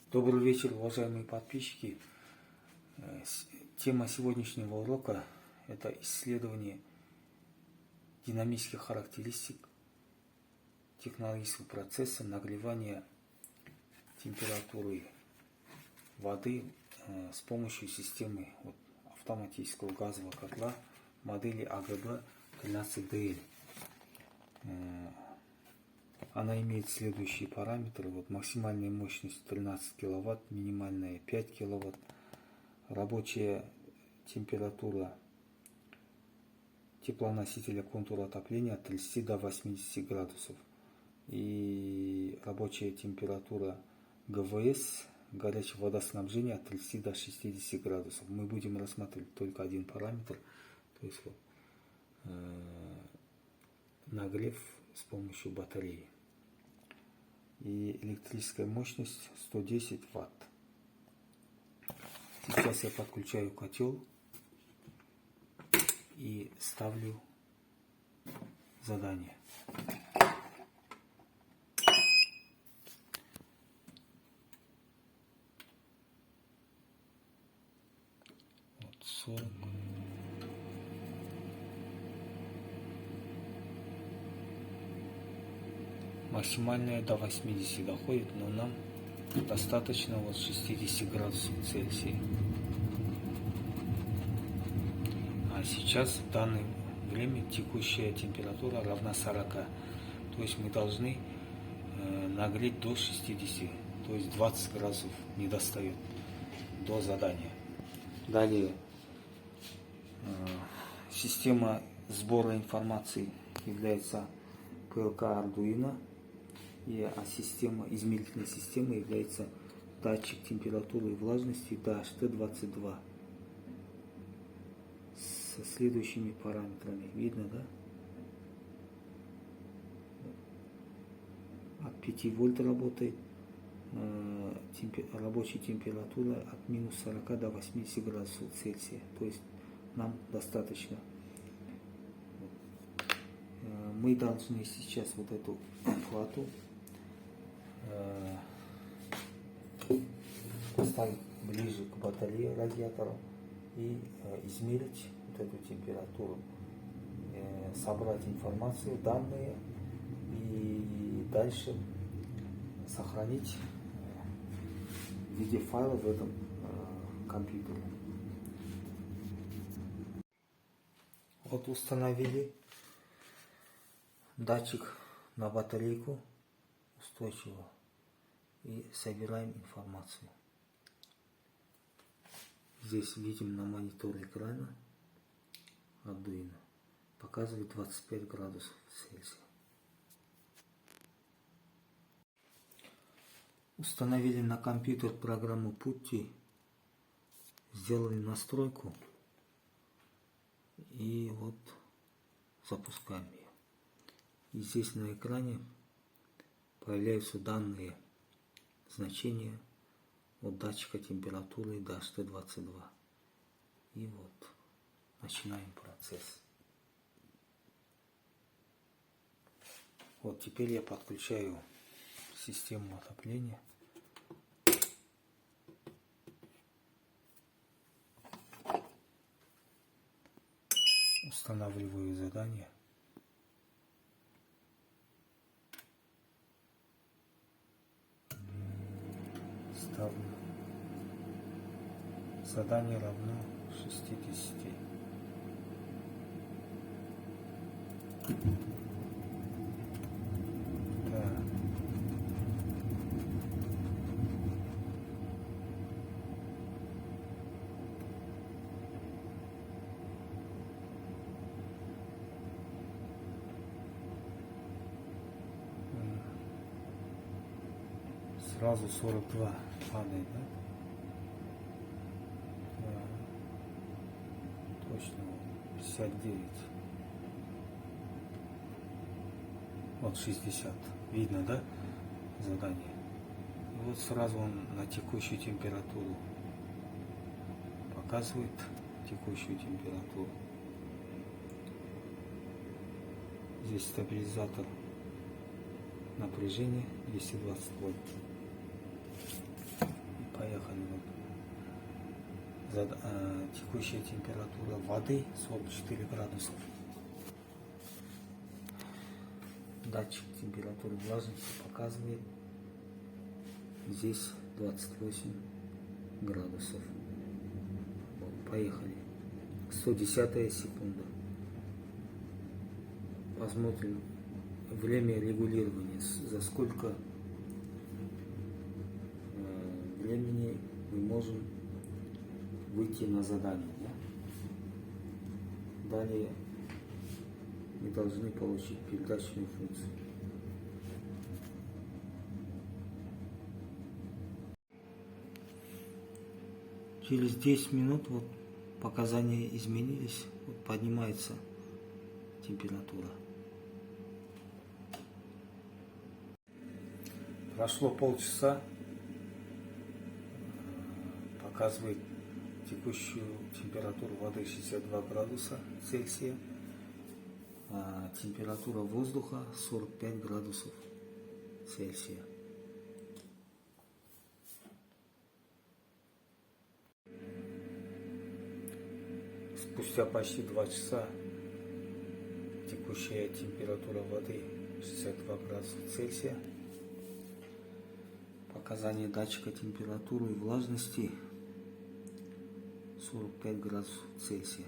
Добрый вечер, уважаемые подписчики. Тема сегодняшнего урока – это исследование динамических характеристик технологического процесса нагревания температуры воды с помощью системы автоматического газового котла модели АГБ-13ДЛ. Она имеет следующие параметры. Максимальная мощность 13 кВт, минимальная 5 кВт, рабочая температура теплоносителя контура отопления от 30 до 80 градусов и рабочая температура ГВС, горячего водоснабжения, от 30 до 60 градусов. Мы будем рассматривать только один параметр, то есть нагрев с помощью батареи. И электрическая мощность 110 Вт. Сейчас я подключаю котел и ставлю задание. Вот 40. Максимальная до 80 доходит, но нам достаточно 60 градусов Цельсия. А сейчас в данное время текущая температура равна 40. То есть мы должны нагреть до 60, то есть 20 градусов не достает до задания. Далее система сбора информации является ПЛК Arduino. Измерительной системой является датчик температуры и влажности DHT-22 со следующими параметрами. Видно, да? От 5 вольт работает, рабочая температура от минус 40 до 80 градусов Цельсия. То есть нам достаточно. Мы должны сейчас эту плату поставить ближе к батарее радиатора и измерить эту температуру, собрать информацию, данные и дальше сохранить в виде файла в этом компьютере. Установили датчик на батарейку устойчиво и собираем информацию. Здесь видим на мониторе экрана Arduino показывает 25 градусов Цельсия. Установили на компьютер программу Putty, сделали настройку и запускаем ее. И здесь на экране появляются данные, значения от датчика температуры DHT-22. И начинаем процесс. Теперь я подключаю систему отопления. Устанавливаю задание. Ставлю. Задание равно 60. Так. Сразу 42 падает, да? Точно, 59. 60. Видно, да? Задание. И сразу он на текущую температуру показывает текущую температуру. Здесь стабилизатор напряжения 220 вольт. И поехали. Текущая температура воды 44 градусов. Датчик температуры влажности показывает здесь 28 градусов. Вот, поехали. 110 секунда. Посмотрим время регулирования. За сколько времени мы можем выйти на задание. Да? Далее мы должны получить передачную функцию. Через 10 минут вот показания изменились, вот поднимается температура. Прошло полчаса, показывает текущую температуру воды 62 градуса Цельсия, а температура воздуха 45 градусов Цельсия. Спустя почти 2 часа текущая температура воды 62 градуса Цельсия. Показания датчика температуры и влажности 45 градусов Цельсия.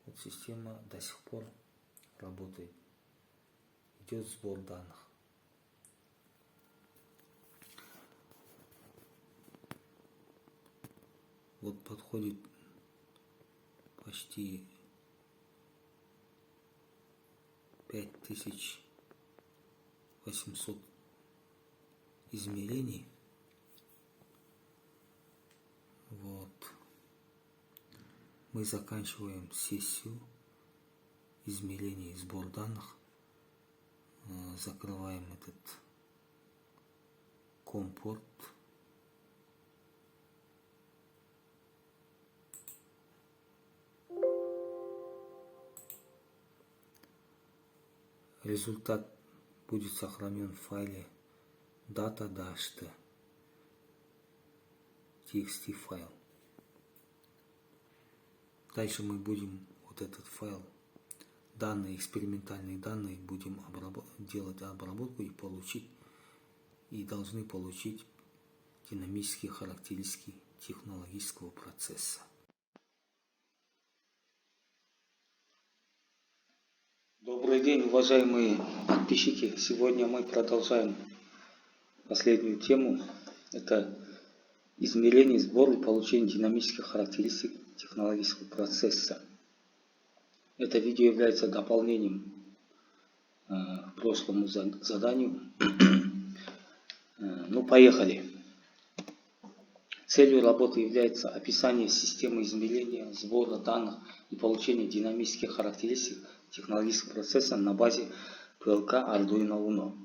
Вот система до сих пор работает. Идет сбор данных. Вот подходит почти 5800 измерений. Вот. Мы заканчиваем сессию измерений и сбор данных. Закрываем этот компорт. Результат будет сохранен в файле data-txt файл. Дальше мы будем вот этот файл, данные, экспериментальные данные, будем делать обработку и должны получить динамические характеристики технологического процесса. Добрый день, уважаемые подписчики! Сегодня мы продолжаем последнюю тему. Это измерение, сбор и получение динамических характеристик технологического процесса. Это видео является дополнением к прошлому заданию. Ну, поехали. Целью работы является описание системы измерения, сбора данных и получения динамических характеристик технологического процесса на базе ПЛК Arduino Uno.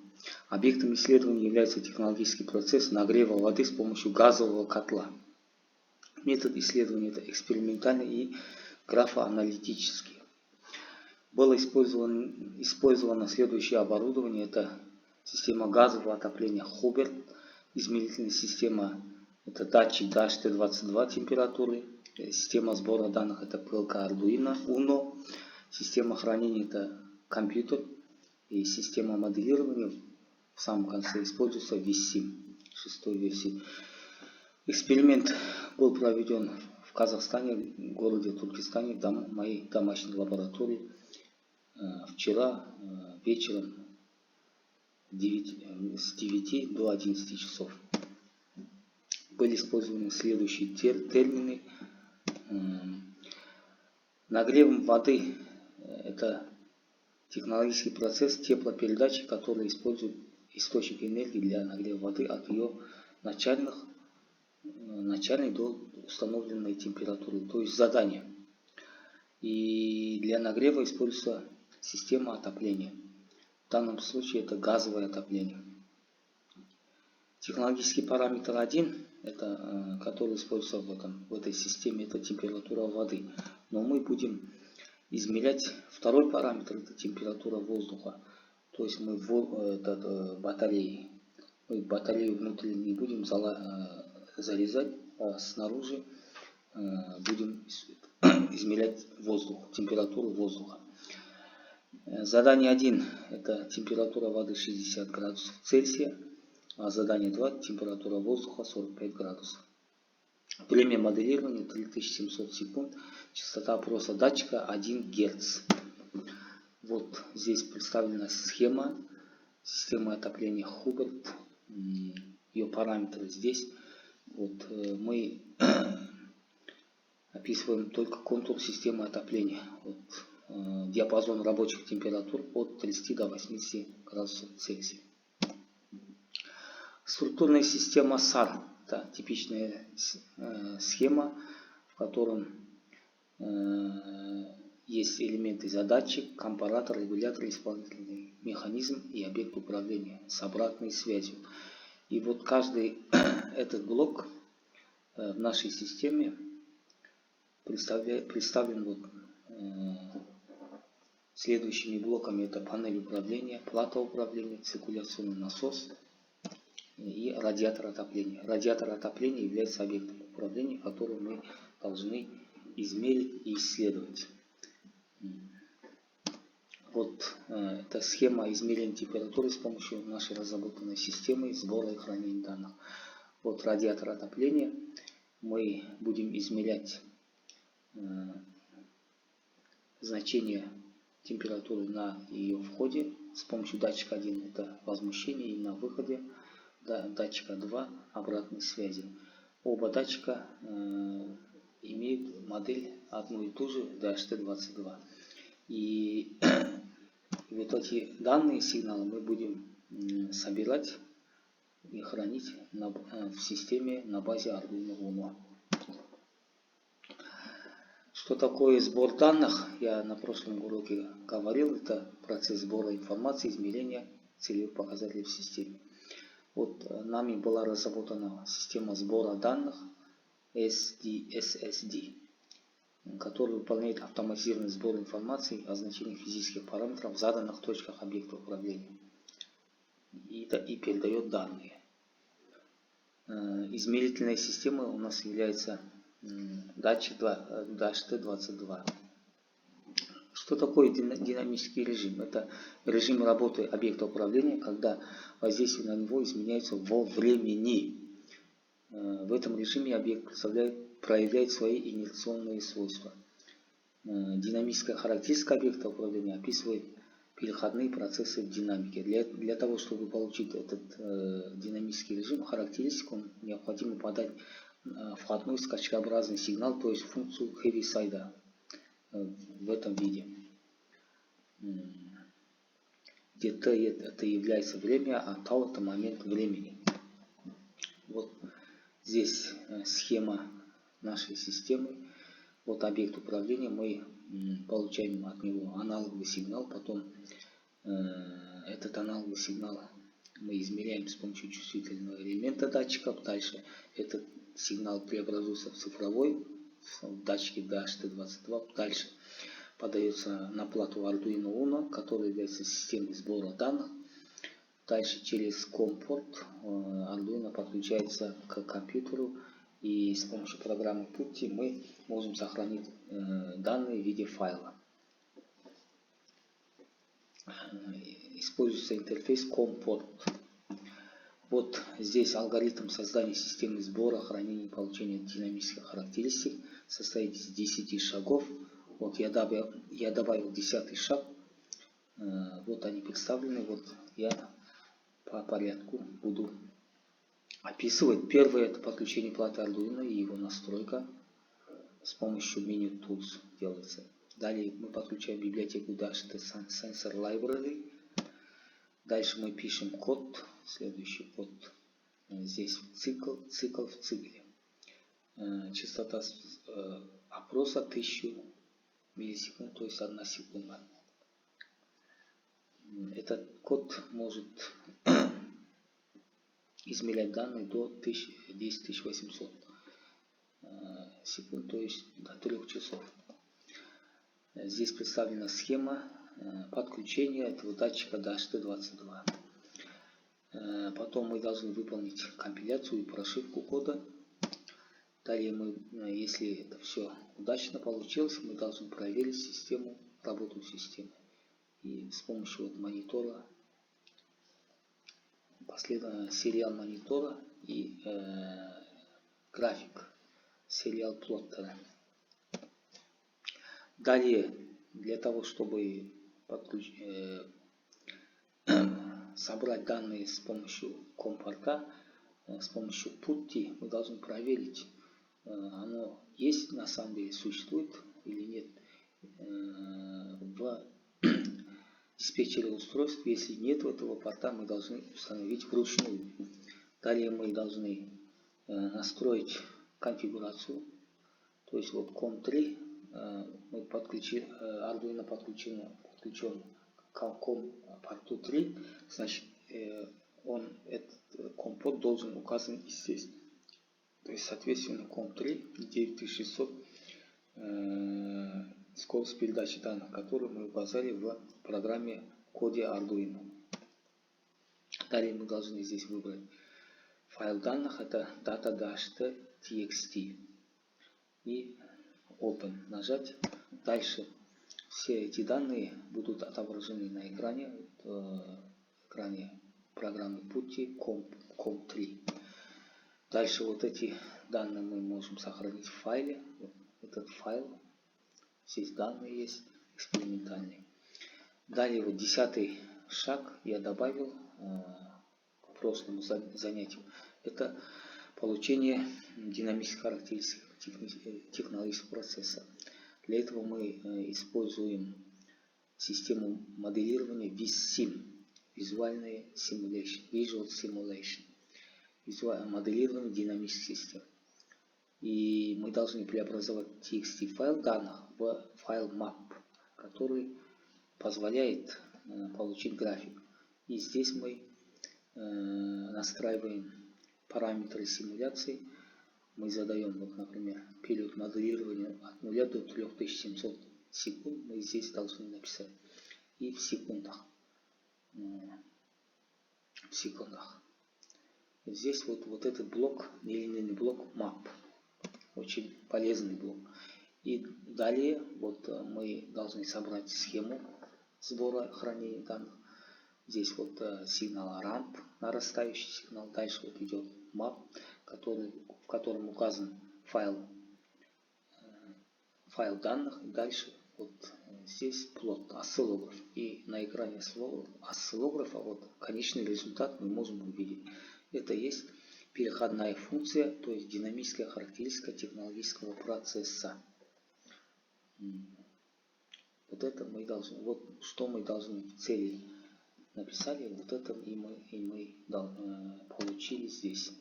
Объектом исследования является технологический процесс нагрева воды с помощью газового котла. Метод исследования это экспериментальный и графоаналитический. Было использовано следующее оборудование. Это система газового отопления Hubert, измерительная система это датчик DHT22 температуры, система сбора данных это ПЛК Arduino Uno, система хранения это компьютер и система моделирования в самом конце используется VisSim 6 версии. Эксперимент был проведен в Казахстане, в городе Туркестане, в моей домашней лаборатории вчера вечером с 9 до 11 часов. Были использованы следующие термины. Нагревом воды это технологический процесс теплопередачи, который использует источник энергии для нагрева воды от ее начальной до установленной температуры, то есть задания. И для нагрева используется система отопления. В данном случае это газовое отопление. Технологический параметр 1, это, который используется в этой системе, это температура воды. Но мы будем измерять второй параметр, это температура воздуха. То есть мы в батареи. Мы батарею внутри не будем зарезать, а снаружи будем измерять воздух, температуру воздуха. Задание 1 это температура воды 60 градусов Цельсия, а задание 2 температура воздуха 45 градусов. Время моделирования 3700 секунд, частота опроса датчика 1 Гц. Вот здесь представлена схема системы отопления Хуберт, ее параметры здесь. Вот мы описываем только контур системы отопления. Вот, диапазон рабочих температур от 30 до 80 градусов Цельсия. Структурная система SAR. Это типичная схема, в котором есть элементы задатчик, компаратор, регулятор, исполнительный механизм и объект управления с обратной связью. И вот каждый этот блок в нашей системе представлен вот следующими блоками. Это панель управления, плата управления, циркуляционный насос и радиатор отопления. Радиатор отопления является объектом управления, который мы должны измерить и исследовать. Вот это схема измерения температуры с помощью нашей разработанной системы сбора и хранения данных. Вот радиатор отопления. Мы будем измерять значение температуры на ее входе с помощью датчика 1 это возмущение, и на выходе датчика 2 обратной связи. Оба датчика имеют модель одну и ту же DHT-22. И вот эти данные, сигналы мы будем собирать и хранить в системе на базе Arduino Uno. Что такое сбор данных? Я на прошлом уроке говорил, это процесс сбора информации, измерения целевых показателей в системе. Вот нами была разработана система сбора данных SDSSD, который выполняет автоматизированный сбор информации о значениях физических параметров в заданных точках объекта управления и передает данные. Измерительной системой у нас является датчик DHT-22. Что такое динамический режим? Это режим работы объекта управления, когда воздействие на него изменяется во времени. В этом режиме объект проявляет свои инерционные свойства. Динамическая характеристика объекта управления описывает переходные процессы в динамике. Для того, чтобы получить этот динамический режим, характеристику, необходимо подать входной скачкообразный сигнал, то есть функцию Heaviside в этом виде. Где t это является время, а tau это момент времени. Вот здесь схема нашей системы. Вот объект управления, мы получаем от него аналоговый сигнал, потом этот аналоговый сигнал мы измеряем с помощью чувствительного элемента датчиков. Дальше этот сигнал преобразуется в цифровой в датчике DHT-22. Дальше подается на плату Arduino Uno, которая является системой сбора данных. Дальше через COM-порт Arduino подключается к компьютеру, и с помощью программы PuTTY мы можем сохранить данные в виде файла. Используется интерфейс COM-порт. Вот здесь алгоритм создания системы сбора, хранения и получения динамических характеристик состоит из 10 шагов. Вот я добавил 10-й шаг. Вот они представлены. Вот я по порядку буду описывать. Первое это подключение платы Arduino и его настройка с помощью меню Tools делается. Далее мы подключаем библиотеку DHT Sensor Library. Дальше мы пишем код. Следующий код здесь цикл в цикле. Частота опроса 1000 миллисекунд, то есть 1 секунда. Этот код может измерять данные до 10800 секунд, то есть до 3 часов. Здесь представлена схема подключения этого датчика до HT22. Потом мы должны выполнить компиляцию и прошивку кода. Далее если это все удачно получилось, мы должны проверить систему, работу системы. И с помощью монитора, сериал монитора и график, сериал плоттера. Далее, для того, чтобы собрать данные с помощью COM-порта, с помощью PuTTY, мы должны проверить, оно есть на самом деле, существует или нет в диспетчере устройств. Если нет этого порта, мы должны установить вручную. Далее мы должны настроить конфигурацию. То есть вот COM3 мы Arduino подключен к COM-порту 3, значит этот COM-порт должен указан и здесь. То есть соответственно COM3 9600 скорость передачи данных, которую мы указали в программе коде Arduino. Далее мы должны здесь выбрать файл данных, это data-txt, и Open нажать. Дальше все эти данные будут отображены на экране, программы PuTTY COM3. Дальше вот эти данные мы можем сохранить в файле. Этот файл, здесь данные есть экспериментальные. Далее вот 10-й шаг я добавил к прошлому занятию. Это получение динамических характеристик технологического процесса. Для этого мы используем систему моделирования VisSim, Visual Simulation, моделирование динамических систем. И мы должны преобразовать TXT файл данных в файл map, который позволяет получить график. И здесь мы настраиваем параметры симуляции. Мы задаем, вот, например, период моделирования от 0 до 3700 секунд. Мы здесь должны написать. И в секундах. Здесь вот этот блок, нелинейный блок map. Очень полезный блок. И далее вот мы должны собрать схему сбора хранения данных. Здесь вот сигнал ramp, нарастающий сигнал. Дальше вот идет map, в котором указан файл данных. Дальше вот здесь плот, осциллограф. И на экране осциллографа вот конечный результат мы можем увидеть. Это есть переходная функция, то есть динамическая характеристика технологического процесса. Вот это мы должны, вот что мы должны в цели написали, вот это и мы получили здесь.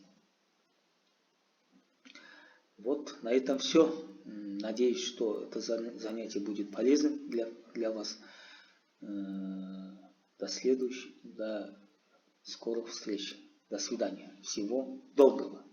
Вот на этом все. Надеюсь, что это занятие будет полезным для вас. До скорых встреч. До свидания. Всего доброго.